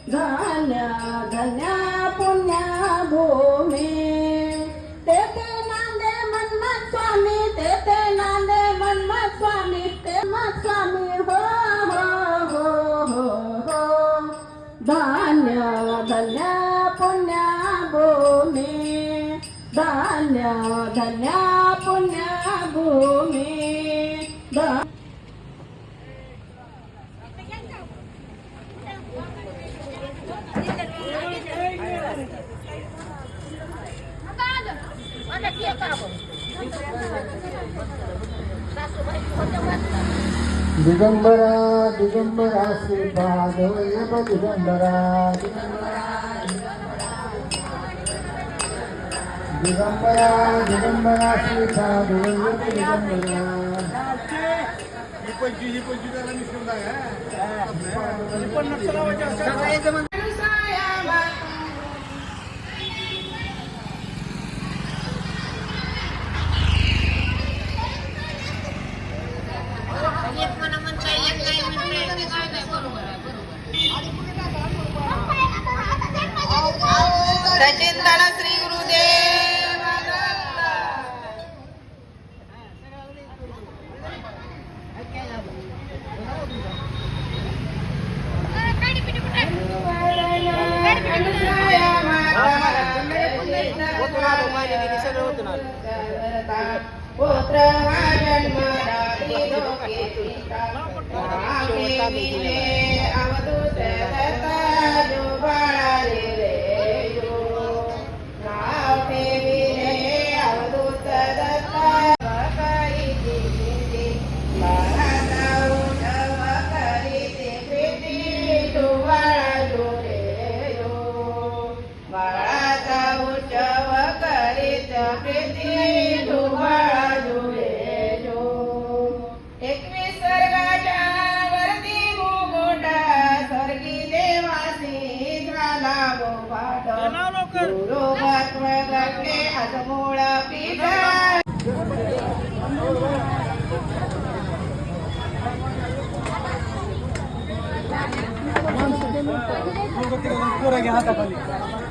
धन्य धन्य पुण्य भूमी तेथे नांदे मन्मथ स्वामी तेथे नांदे मन्मथ स्वामी ते मन्मथ स्वामी हो हो हो हो हो धन्य धन्य पुण्य भूमी धन्य धन्य पुण्य भूमी दिगंबरा दिगंबरा श्रीपाद वल्लभ दिगंबरा दिगंबरा दिगंबरा श्रीपाद वल्लभ दिगंबरा सचिंतन श्री गुरुदेव पुत्र अवधूत जो बाळाले हाताखाली